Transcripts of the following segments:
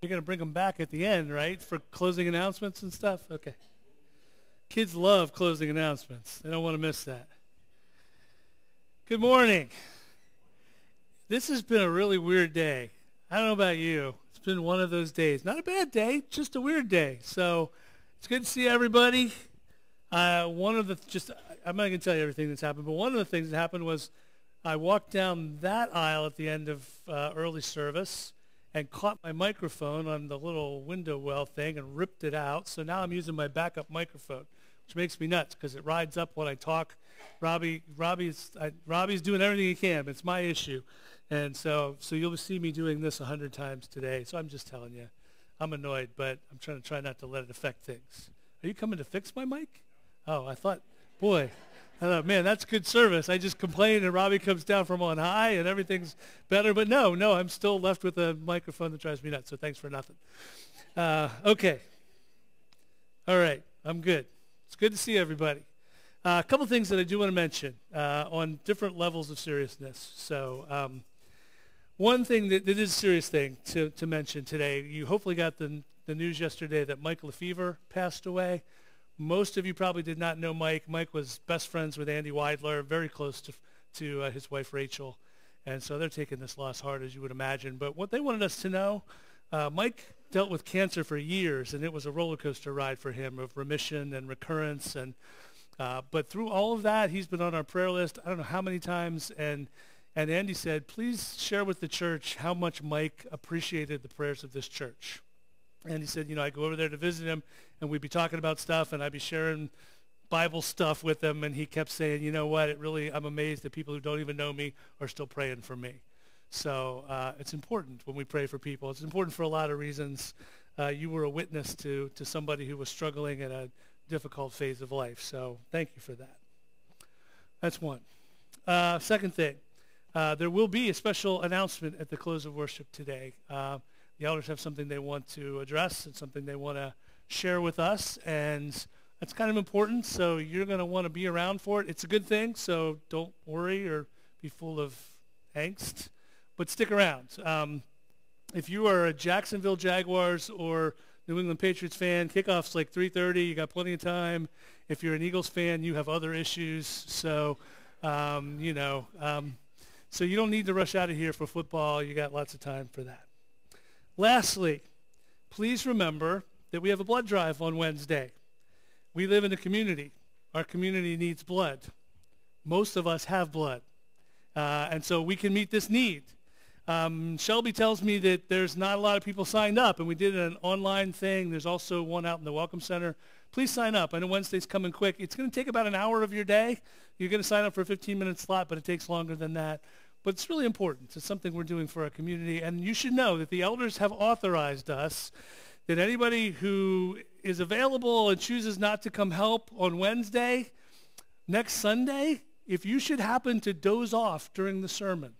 You're going to bring them back at the end, right, for closing announcements and stuff? Okay. Kids love closing announcements. They don't want to miss that. Good morning. This has been a really weird day. I don't know about you. It's been one of those days. Not a bad day, just a weird day. So it's good to see everybody. I'm not going to tell you everything that's happened, but one of the things that happened was I walked down that aisle at the end of early service and caught my microphone on the little window well thing and ripped it out. So now I'm using my backup microphone, which makes me nuts because it rides up when I talk. Robbie's doing everything he can, but it's my issue. And so you'll see me doing this 100 times today. So I'm just telling you, I'm annoyed, but I'm trying not to let it affect things. Are you coming to fix my mic? Oh, I thought, man, that's good service. I just complain and Robbie comes down from on high and everything's better. But no, I'm still left with a microphone that drives me nuts, so thanks for nothing. Okay. All right, I'm good. It's good to see everybody. A couple things that I do want to mention on different levels of seriousness. So one thing that is a serious thing to mention today, you hopefully got the news yesterday that Mike Lefevre passed away. Most of you probably did not know Mike. Mike was best friends with Andy Weidler, very close to his wife Rachel. And so they're taking this loss hard, as you would imagine. But what they wanted us to know, Mike dealt with cancer for years, and it was a roller coaster ride for him of remission and recurrence. But through all of that, he's been on our prayer list I don't know how many times. And Andy said, please share with the church how much Mike appreciated the prayers of this church. And he said, I go over there to visit him, and we'd be talking about stuff, and I'd be sharing Bible stuff with him, and he kept saying, you know what, I'm amazed that people who don't even know me are still praying for me. So it's important when we pray for people. It's important for a lot of reasons. You were a witness to somebody who was struggling in a difficult phase of life, so thank you for that. That's one. Second thing, there will be a special announcement at the close of worship today. The elders have something they want to address and something they want to share with us, and that's kind of important, so you're going to want to be around for it. It's a good thing, so don't worry or be full of angst, but stick around. If you are a Jacksonville Jaguars or New England Patriots fan, kickoff's like 3:30. You got plenty of time. If you're an Eagles fan, you have other issues, so so you don't need to rush out of here for football. You got lots of time for that. Lastly, please remember that we have a blood drive on Wednesday. We live in a community. Our community needs blood. Most of us have blood, and so we can meet this need. Shelby tells me that there's not a lot of people signed up, and we did an online thing. There's also one out in the Welcome Center. Please sign up. I know Wednesday's coming quick. It's going to take about an hour of your day. You're going to sign up for a 15-minute slot, but it takes longer than that. But it's really important. It's something we're doing for our community, and you should know that the elders have authorized us that anybody who is available and chooses not to come help on Wednesday, next Sunday, if you should happen to doze off during the sermon,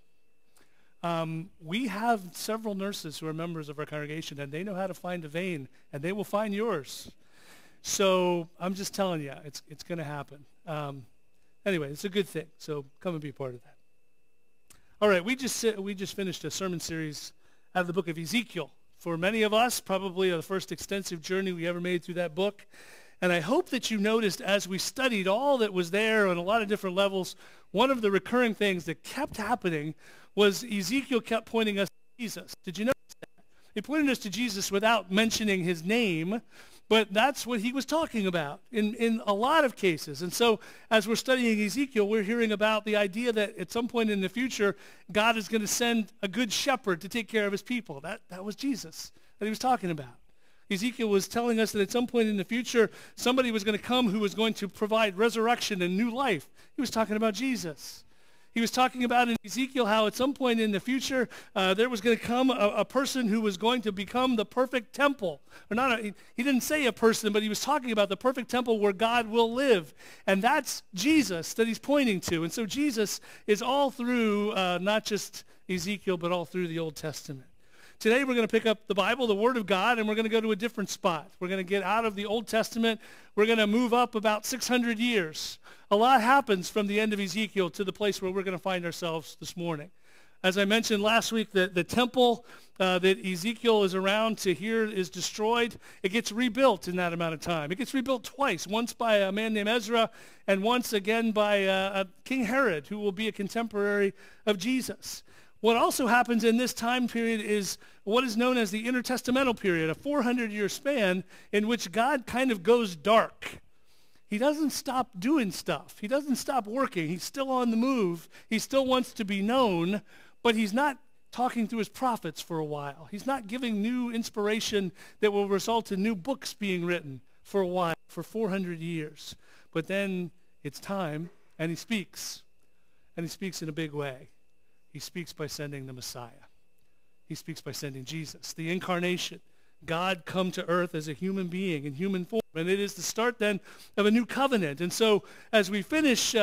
we have several nurses who are members of our congregation, and they know how to find a vein, and they will find yours. So I'm just telling you, it's going to happen. Anyway, it's a good thing, so come and be a part of that. All right, we just finished a sermon series out of the book of Ezekiel. For many of us, probably the first extensive journey we ever made through that book. And I hope that you noticed as we studied all that was there on a lot of different levels, one of the recurring things that kept happening was Ezekiel kept pointing us to Jesus. Did you notice that? He pointed us to Jesus without mentioning his name, but that's what he was talking about in a lot of cases. And so as we're studying Ezekiel, we're hearing about the idea that at some point in the future, God is going to send a good shepherd to take care of his people. That was Jesus that he was talking about. Ezekiel was telling us that at some point in the future, somebody was going to come who was going to provide resurrection and new life. He was talking about Jesus. He was talking about in Ezekiel how at some point in the future there was going to come a person who was going to become the perfect temple. He didn't say a person, but he was talking about the perfect temple where God will live. And that's Jesus that he's pointing to. And so Jesus is all through not just Ezekiel, but all through the Old Testament. Today we're going to pick up the Bible, the Word of God, and we're going to go to a different spot. We're going to get out of the Old Testament. We're going to move up about 600 years. A lot happens from the end of Ezekiel to the place where we're going to find ourselves this morning. As I mentioned last week, the temple that Ezekiel is around to hear is destroyed, it gets rebuilt in that amount of time. It gets rebuilt twice, once by a man named Ezra and once again by King Herod, who will be a contemporary of Jesus. What also happens in this time period is what is known as the intertestamental period, a 400-year span in which God kind of goes dark. He doesn't stop doing stuff. He doesn't stop working. He's still on the move. He still wants to be known, but he's not talking through his prophets for a while. He's not giving new inspiration that will result in new books being written for a while, for 400 years. But then it's time, and he speaks. And he speaks in a big way. He speaks by sending the Messiah. He speaks by sending Jesus, the incarnation. God come to earth as a human being in human form. And it is the start then of a new covenant. And so as we finish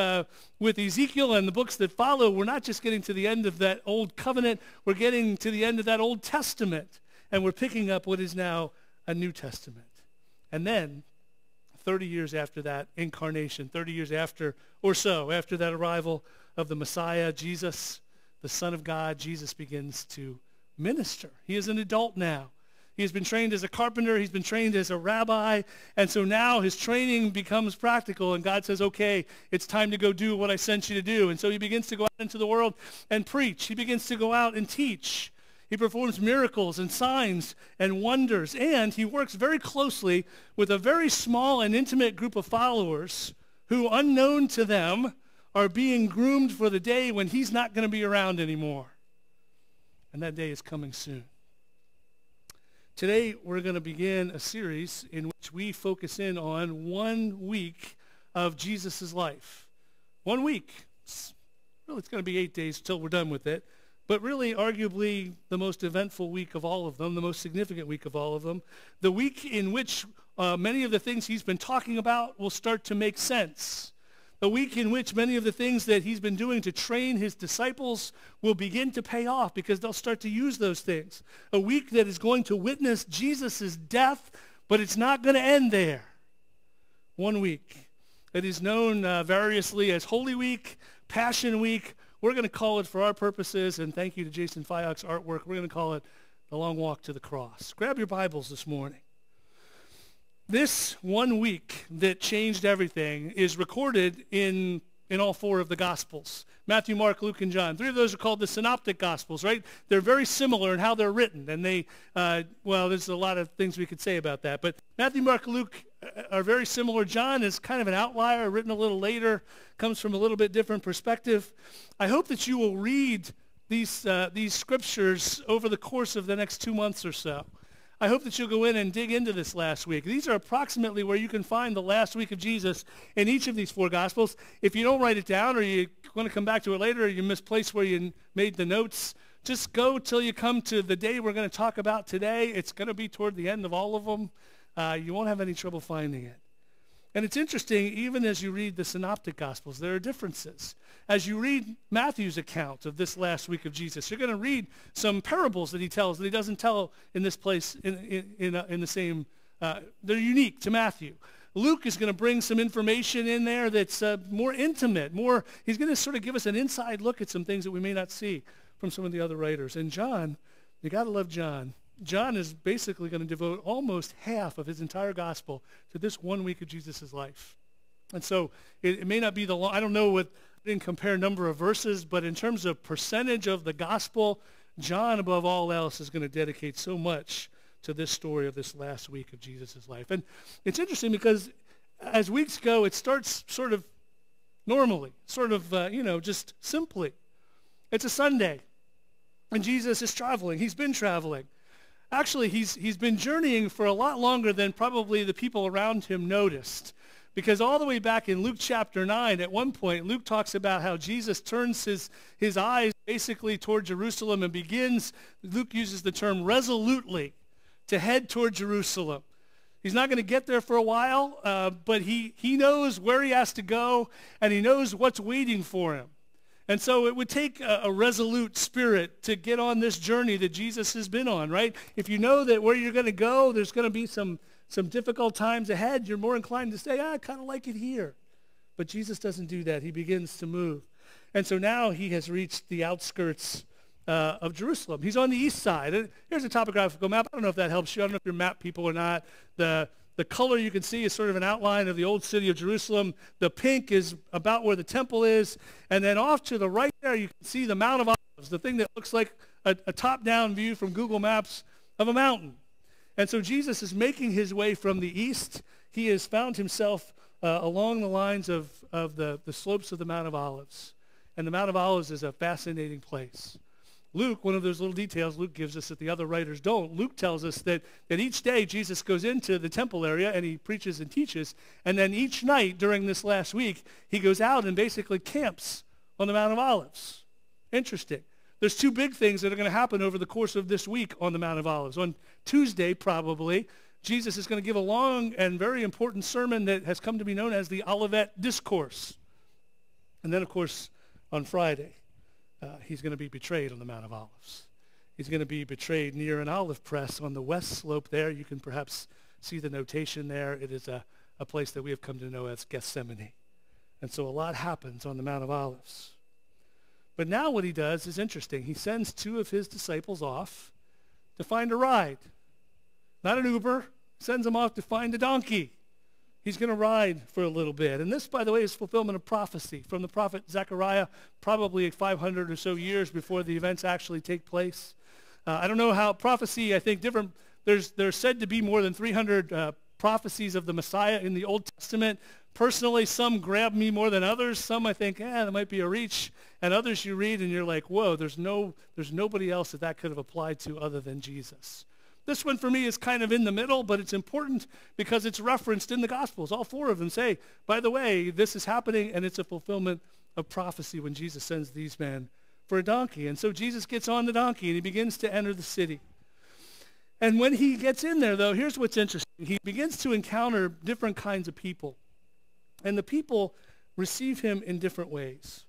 with Ezekiel and the books that follow, we're not just getting to the end of that old covenant, we're getting to the end of that Old Testament. And we're picking up what is now a New Testament. And then 30 years after that incarnation, 30 years after or so, after that arrival of the Messiah, Jesus, the Son of God, Jesus begins to minister. He is an adult now. He has been trained as a carpenter. He's been trained as a rabbi. And so now his training becomes practical. And God says, okay, it's time to go do what I sent you to do. And so he begins to go out into the world and preach. He begins to go out and teach. He performs miracles and signs and wonders. And he works very closely with a very small and intimate group of followers who, unknown to them, are being groomed for the day when he's not going to be around anymore. And that day is coming soon. Today, we're going to begin a series in which we focus in on 1 week of Jesus' life. 1 week. It's going to be 8 days until we're done with it. But really, arguably, the most eventful week of all of them, the most significant week of all of them. The week in which many of the things he's been talking about will start to make sense. A week in which many of the things that he's been doing to train his disciples will begin to pay off because they'll start to use those things. A week that is going to witness Jesus' death, but it's not going to end there. 1 week. It is known variously as Holy Week, Passion Week. We're going to call it for our purposes, and thank you to Jason Fyock's artwork, we're going to call it the Long Walk to the Cross. Grab your Bibles this morning. This 1 week that changed everything is recorded in all 4 of the Gospels. Matthew, Mark, Luke, and John. 3 of those are called the Synoptic Gospels, right? They're very similar in how they're written. And there's a lot of things we could say about that. But Matthew, Mark, Luke are very similar. John is kind of an outlier, written a little later, comes from a little bit different perspective. I hope that you will read these scriptures over the course of the next 2 months or so. I hope that you'll go in and dig into this last week. These are approximately where you can find the last week of Jesus in each of these 4 Gospels. If you don't write it down or you want to come back to it later or you misplaced where you made the notes, just go till you come to the day we're going to talk about today. It's going to be toward the end of all of them. You won't have any trouble finding it. And it's interesting, even as you read the Synoptic Gospels, there are differences. As you read Matthew's account of this last week of Jesus, you're going to read some parables that he tells that he doesn't tell in this place in the same, they're unique to Matthew. Luke is going to bring some information in there that's more intimate, he's going to sort of give us an inside look at some things that we may not see from some of the other writers. And John, you got to love John. John is basically going to devote almost half of his entire gospel to this 1 week of Jesus' life. And so it may not be I don't know what, I didn't compare number of verses, but in terms of percentage of the gospel, John, above all else, is going to dedicate so much to this story of this last week of Jesus' life. And it's interesting because as weeks go, it starts sort of normally, just simply. It's a Sunday, and Jesus is traveling. He's been traveling. Actually, he's been journeying for a lot longer than probably the people around him noticed. Because all the way back in Luke chapter 9, at one point, Luke talks about how Jesus turns his eyes basically toward Jerusalem and begins, Luke uses the term resolutely, to head toward Jerusalem. He's not going to get there for a while, but he knows where he has to go, and he knows what's waiting for him. And so it would take a resolute spirit to get on this journey that Jesus has been on, right? If you know that where you're going to go, there's going to be some difficult times ahead, you're more inclined to say, I kind of like it here. But Jesus doesn't do that. He begins to move. And so now he has reached the outskirts of Jerusalem. He's on the east side. And here's a topographical map. I don't know if that helps you. I don't know if you're map people or not. The color you can see is sort of an outline of the old city of Jerusalem. The pink is about where the temple is. And then off to the right there, you can see the Mount of Olives, the thing that looks like a top-down view from Google Maps of a mountain. And so Jesus is making his way from the east. He has found himself along the lines of the slopes of the Mount of Olives. And the Mount of Olives is a fascinating place. Luke, one of those little details Luke gives us that the other writers don't. Luke tells us that each day Jesus goes into the temple area and he preaches and teaches. And then each night during this last week, he goes out and basically camps on the Mount of Olives. Interesting. There's two big things that are going to happen over the course of this week on the Mount of Olives. On Tuesday, probably, Jesus is going to give a long and very important sermon that has come to be known as the Olivet Discourse. And then, of course, on Friday, he's going to be betrayed on the Mount of Olives. He's going to be betrayed near an olive press on the west slope there. You can perhaps see the notation there. It is a place that we have come to know as Gethsemane. And so a lot happens on the Mount of Olives. But now what he does is interesting. He sends two of his disciples off to find a ride. Not an Uber. Sends them off to find a donkey. He's going to ride for a little bit. And this, by the way, is fulfillment of prophecy from the prophet Zechariah, probably 500 or so years before the events actually take place. I don't know how prophecy, I think different, there's said to be more than 300 prophecies of the Messiah in the Old Testament. Personally, some grab me more than others. Some I think, that might be a reach. And others you read and you're like, whoa, there's nobody else that could have applied to other than Jesus. This one for me is kind of in the middle, but it's important because it's referenced in the Gospels. All four of them say, by the way, this is happening, and it's a fulfillment of prophecy when Jesus sends these men for a donkey. And so Jesus gets on the donkey, and he begins to enter the city. And when he gets in there, though, here's what's interesting. He begins to encounter different kinds of people. And the people receive him in different ways.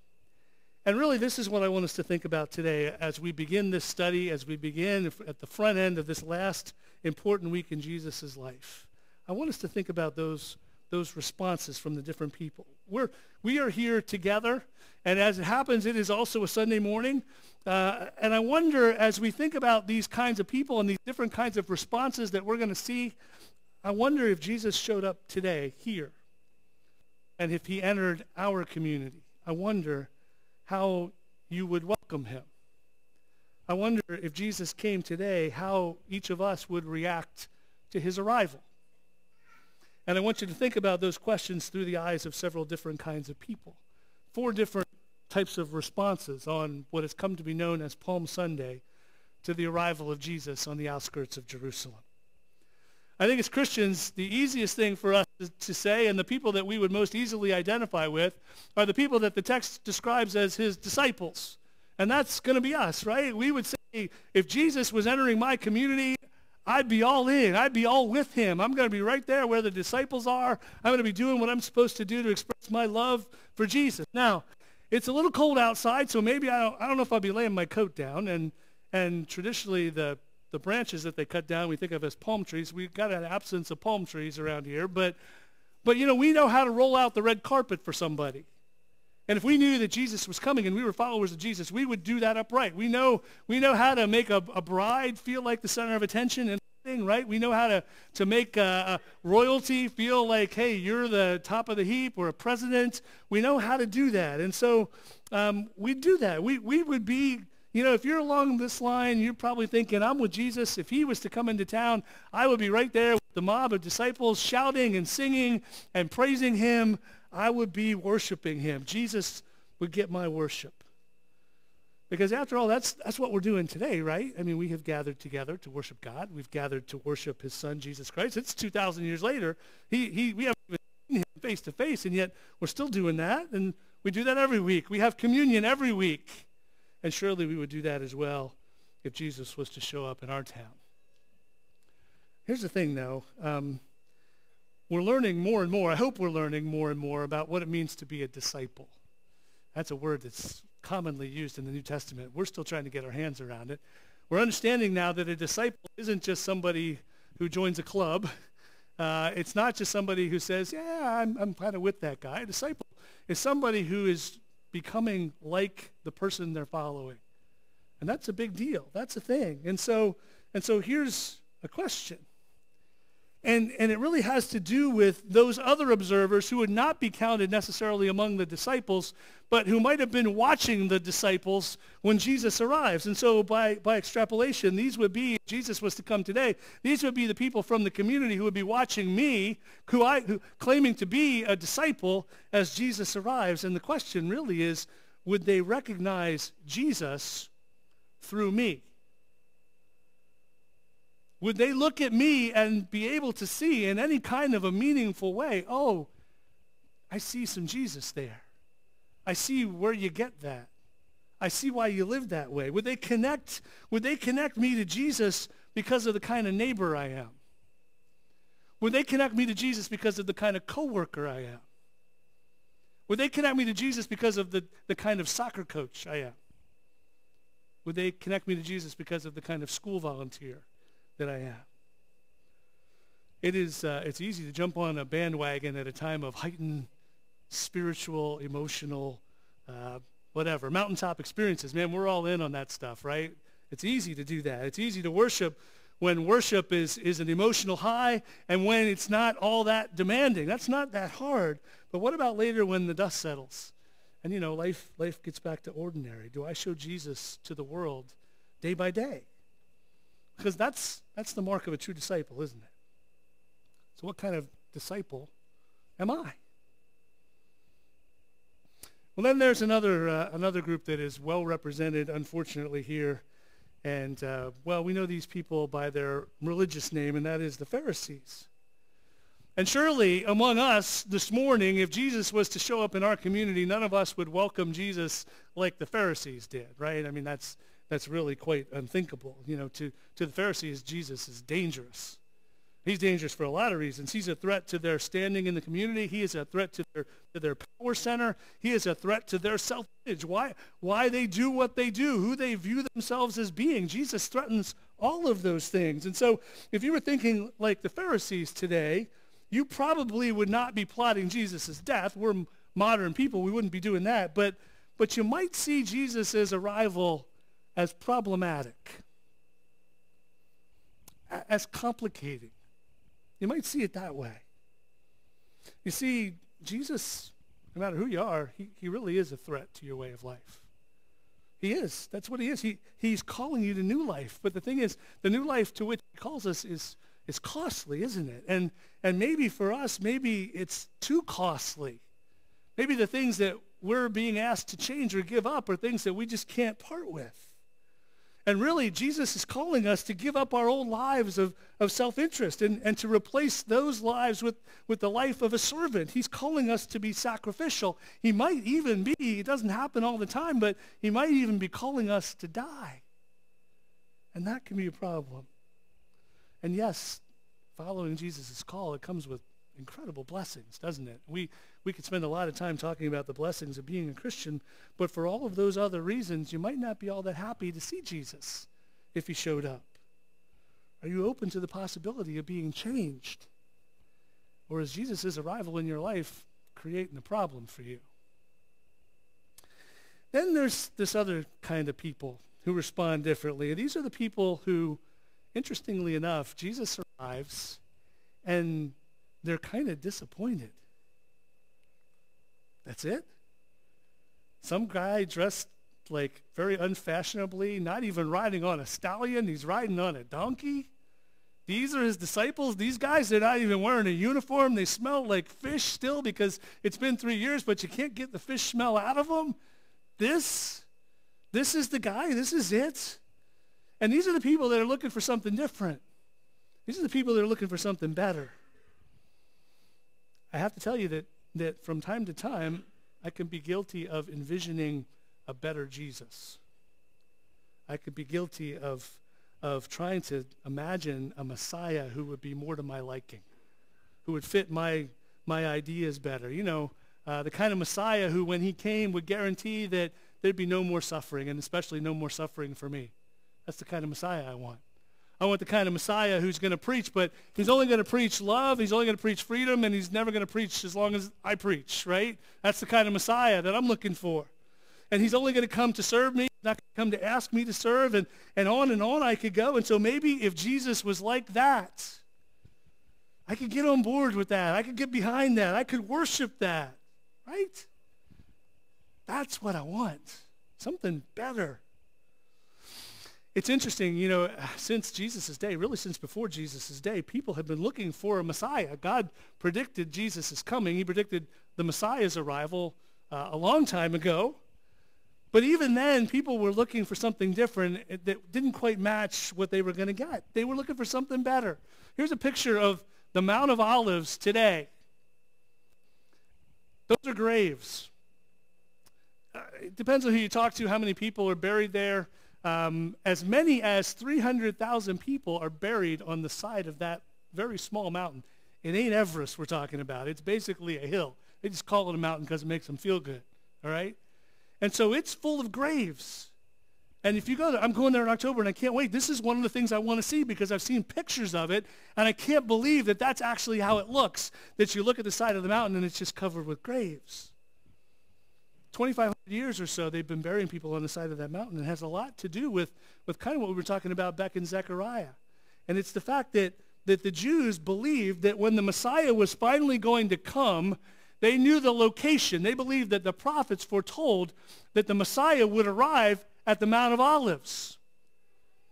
And really, this is what I want us to think about today as we begin this study, as we begin at the front end of this last important week in Jesus' life. I want us to think about those responses from the different people. We are here together, and as it happens, it is also a Sunday morning. And I wonder, as we think about these kinds of people and these different kinds of responses that we're going to see, I wonder if Jesus showed up today here, and if he entered our community. I wonder how you would welcome him. I wonder if Jesus came today, how each of us would react to his arrival. And I want you to think about those questions through the eyes of several different kinds of people. 4 different types of responses on what has come to be known as Palm Sunday to the arrival of Jesus on the outskirts of Jerusalem. I think as Christians, the easiest thing for us to say, and the people that we would most easily identify with, are the people that the text describes as his disciples. And that's going to be us, right? We would say, if Jesus was entering my community, I'd be all in. I'd be all with him. I'm going to be right there where the disciples are. I'm going to be doing what I'm supposed to do to express my love for Jesus. Now, it's a little cold outside, so maybe I don't know if I'll be laying my coat down. And traditionally, the branches that they cut down we think of as palm trees. We've got an absence of palm trees around here, but you know, we know how to roll out the red carpet for somebody. And if we knew that Jesus was coming and we were followers of Jesus, we would do that upright. We know how to make a bride feel like the center of attention and everything, right? We know how to make royalty feel like, hey, you're the top of the heap, or a president. We know how to do that. And so we do that. We would be, you know, if you're along this line, you're probably thinking, I'm with Jesus. If he was to come into town, I would be right there with the mob of disciples shouting and singing and praising him. I would be worshiping him. Jesus would get my worship. Because after all, that's what we're doing today, right? I mean, we have gathered together to worship God. We've gathered to worship his son, Jesus Christ. It's 2,000 years later. We haven't even seen him face to face, and yet we're still doing that. And we do that every week. We have communion every week. And surely we would do that as well if Jesus was to show up in our town. Here's the thing, though. We're learning more and more. I hope we're learning more and more about what it means to be a disciple. That's a word that's commonly used in the New Testament. We're still trying to get our hands around it. We're understanding now that a disciple isn't just somebody who joins a club. It's not just somebody who says, yeah, I'm kind of with that guy. A disciple is somebody who is becoming like the person they're following. And that's a big deal. That's a thing. And so here's a question. And it really has to do with those other observers who would not be counted necessarily among the disciples, but who might have been watching the disciples when Jesus arrives. And so by extrapolation, these would be, if Jesus was to come today, these would be the people from the community who would be watching me, who claiming to be a disciple as Jesus arrives. And the question really is, would they recognize Jesus through me? Would they look at me and be able to see in any kind of a meaningful way, oh, I see some Jesus there. I see where you get that. I see why you live that way. Would they connect me to Jesus because of the kind of neighbor I am? Would they connect me to Jesus because of the kind of coworker I am? Would they connect me to Jesus because of the kind of soccer coach I am? Would they connect me to Jesus because of the kind of school volunteer that I am? It's easy to jump on a bandwagon at a time of heightened spiritual, emotional, whatever, mountaintop experiences. Man, we're all in on that stuff, right? It's easy to do that. It's easy to worship when worship is an emotional high and when it's not all that demanding. That's not that hard. But what about later when the dust settles? And, life gets back to ordinary. Do I show Jesus to the world day by day? Because that's the mark of a true disciple, isn't it? So what kind of disciple am I? Well, then there's another group that is well represented, unfortunately, here. And, we know these people by their religious name, and that is the Pharisees. And surely among us this morning, if Jesus was to show up in our community, none of us would welcome Jesus like the Pharisees did, right? I mean, that's really quite unthinkable. To the Pharisees, Jesus is dangerous. He's dangerous for a lot of reasons. He's a threat to their standing in the community. He is a threat to their power center. He is a threat to their self-image. Why they do what they do, who they view themselves as being. Jesus threatens all of those things. And so if you were thinking like the Pharisees today, you probably would not be plotting Jesus' death. We're modern people. We wouldn't be doing that. But you might see Jesus' arrival as problematic, as complicating. You might see it that way. You see, Jesus, no matter who you are, he really is a threat to your way of life. He is. That's what he is. He's calling you to new life. But the thing is, the new life to which he calls us is costly, isn't it? And maybe for us, maybe it's too costly. Maybe the things that we're being asked to change or give up are things that we just can't part with. And really, Jesus is calling us to give up our old lives of self-interest and to replace those lives with the life of a servant. He's calling us to be sacrificial. He might even be, it doesn't happen all the time, but he might even be calling us to die. And that can be a problem. And yes, following Jesus' call, it comes with incredible blessings, doesn't it? We could spend a lot of time talking about the blessings of being a Christian, but for all of those other reasons, you might not be all that happy to see Jesus if he showed up. Are you open to the possibility of being changed? Or is Jesus' arrival in your life creating a problem for you? Then there's this other kind of people who respond differently. These are the people who, interestingly enough, Jesus arrives and they're kind of disappointed. That's it? Some guy dressed like very unfashionably, not even riding on a stallion, he's riding on a donkey. These are his disciples. These guys, they're not even wearing a uniform. They smell like fish still because it's been 3 years, but you can't get the fish smell out of them. This is the guy. This is it. And these are the people that are looking for something different. These are the people that are looking for something better. I have to tell you that from time to time, I can be guilty of envisioning a better Jesus. I could be guilty of trying to imagine a Messiah who would be more to my liking, who would fit my ideas better. The kind of Messiah who, when he came, would guarantee that there'd be no more suffering, and especially no more suffering for me. That's the kind of Messiah I want. I want the kind of Messiah who's going to preach, but he's only going to preach love, he's only going to preach freedom, and he's never going to preach as long as I preach, right? That's the kind of Messiah that I'm looking for. And he's only going to come to serve me, not going to come to ask me to serve, and on I could go. And so maybe if Jesus was like that, I could get on board with that. I could get behind that. I could worship that, right? That's what I want, something better. It's interesting, since Jesus' day, really since before Jesus' day, people have been looking for a Messiah. God predicted Jesus' coming. He predicted the Messiah's arrival a long time ago. But even then, people were looking for something different that didn't quite match what they were going to get. They were looking for something better. Here's a picture of the Mount of Olives today. Those are graves. It depends on who you talk to, how many people are buried there. As many as 300,000 people are buried on the side of that very small mountain. It ain't Everest we're talking about. It's basically a hill. They just call it a mountain because it makes them feel good, all right? And so it's full of graves. And if you go there, I'm going there in October, and I can't wait. This is one of the things I want to see because I've seen pictures of it, and I can't believe that that's actually how it looks, that you look at the side of the mountain, and it's just covered with graves. 2,500 years or so, they've been burying people on the side of that mountain. It has a lot to do with kind of what we were talking about back in Zechariah. And it's the fact that the Jews believed that when the Messiah was finally going to come, they knew the location. They believed that the prophets foretold that the Messiah would arrive at the Mount of Olives.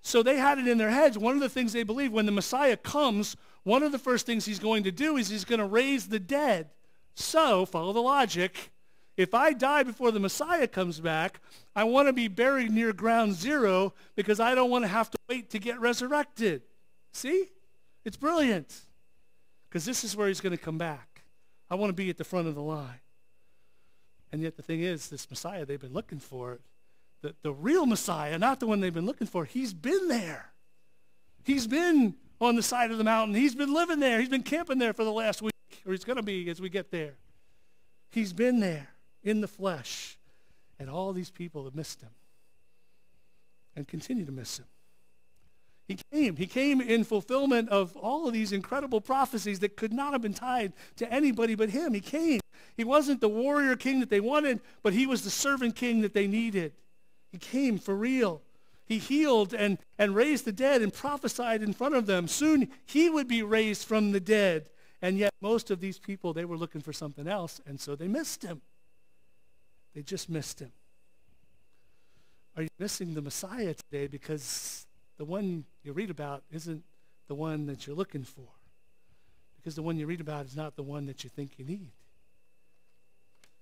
So they had it in their heads. One of the things they believed, when the Messiah comes, one of the first things he's going to do is he's going to raise the dead. So, follow the logic. If I die before the Messiah comes back, I want to be buried near ground zero because I don't want to have to wait to get resurrected. See? It's brilliant. Because this is where he's going to come back. I want to be at the front of the line. And yet the thing is, this Messiah they've been looking for, the real Messiah, not the one they've been looking for, he's been there. He's been on the side of the mountain. He's been living there. He's been camping there for the last week, or he's going to be as we get there. He's been there in the flesh, and all these people have missed him and continue to miss him. He came in fulfillment of all of these incredible prophecies that could not have been tied to anybody but him. He came. He wasn't the warrior king that they wanted, but he was the servant king that they needed. He came for real. He healed and raised the dead and prophesied in front of them. Soon he would be raised from the dead. And yet most of these people, they were looking for something else, and so they missed him. They just missed him. Are you missing the Messiah today because the one you read about isn't the one that you're looking for? Because the one you read about is not the one that you think you need.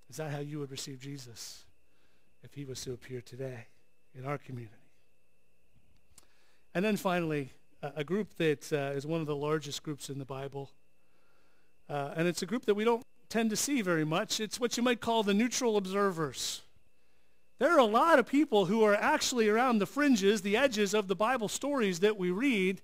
Is that how you would receive Jesus if he was to appear today in our community? And then finally, a group that is one of the largest groups in the Bible. And it's a group that we don't tend to see very much. It's what you might call the neutral observers. There are a lot of people who are actually around the fringes, the edges of the Bible stories that we read.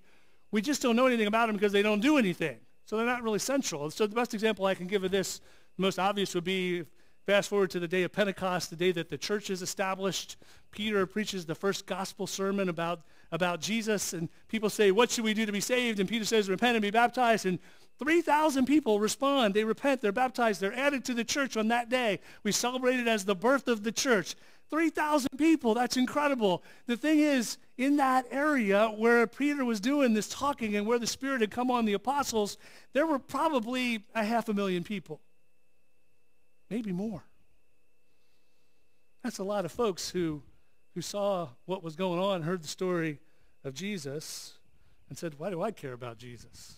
We just don't know anything about them because they don't do anything. So they're not really central. So the best example I can give of this, the most obvious would be, fast forward to the day of Pentecost, the day that the church is established. Peter preaches the first gospel sermon about Jesus, and people say, what should we do to be saved? And Peter says, repent and be baptized. And 3,000 people respond. They repent. They're baptized. They're added to the church on that day. We celebrate it as the birth of the church. 3,000 people. That's incredible. The thing is, in that area where Peter was doing this talking and where the Spirit had come on the apostles, there were probably 500,000 people. Maybe more. That's a lot of folks who saw what was going on, heard the story of Jesus, and said, why do I care about Jesus?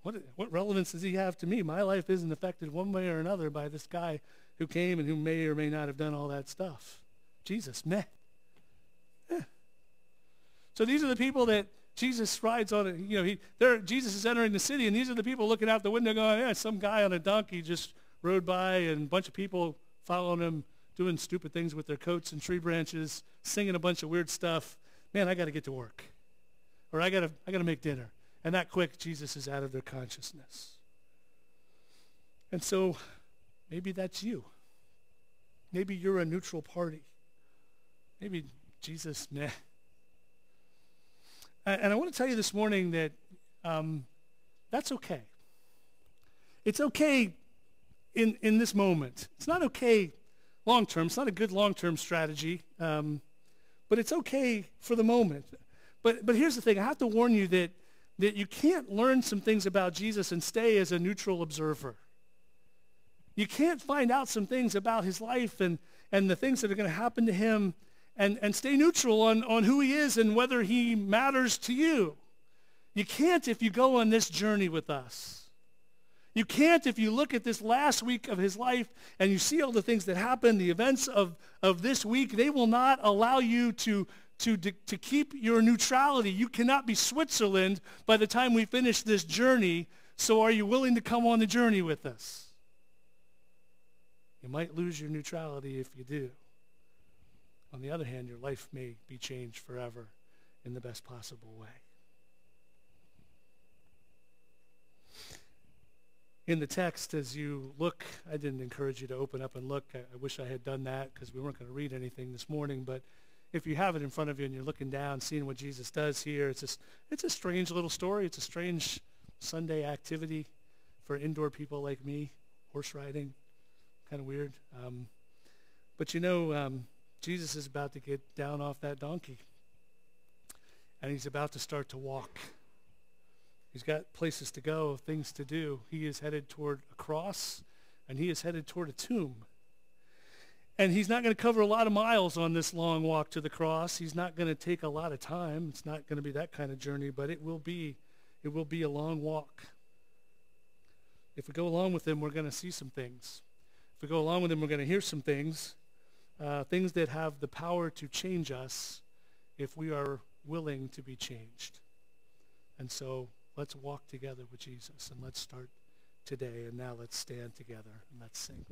What relevance does he have to me? My life isn't affected one way or another by this guy who came and who may or may not have done all that stuff. Jesus, meh. So these are the people that Jesus rides on. Jesus is entering the city, and these are the people looking out the window going, yeah, some guy on a donkey just rode by, and a bunch of people following him, doing stupid things with their coats and tree branches, singing a bunch of weird stuff. Man, I got to get to work. Or I got to make dinner. And that quick, Jesus is out of their consciousness. And so maybe that's you. Maybe you're a neutral party. Maybe Jesus, meh. And I want to tell you this morning that that's okay. It's okay in this moment. It's not okay long term. It's not a good long-term strategy, but it's okay for the moment. But here's the thing. I have to warn you that you can't learn some things about Jesus and stay as a neutral observer. You can't find out some things about his life and the things that are going to happen to him and stay neutral on who he is and whether he matters to you. You can't if you go on this journey with us. You can't if you look at this last week of his life and you see all the things that happened, the events of this week. They will not allow you to keep your neutrality. You cannot be Switzerland by the time we finish this journey. So are you willing to come on the journey with us? You might lose your neutrality if you do. On the other hand, your life may be changed forever in the best possible way. In the text, as you look, I didn't encourage you to open up and look. I wish I had done that because we weren't going to read anything this morning. But if you have it in front of you and you're looking down, seeing what Jesus does here, it's a strange little story. It's a strange Sunday activity for indoor people like me, horse riding. Kind of weird. But Jesus is about to get down off that donkey. And he's about to start to walk. He's got places to go, things to do. He is headed toward a cross, and he is headed toward a tomb. And he's not going to cover a lot of miles on this long walk to the cross. He's not going to take a lot of time. It's not going to be that kind of journey, but it will be a long walk. If we go along with him, we're going to see some things. If we go along with him, we're going to hear some things, things that have the power to change us if we are willing to be changed. And so let's walk together with Jesus, and let's start today. And now let's stand together and let's sing.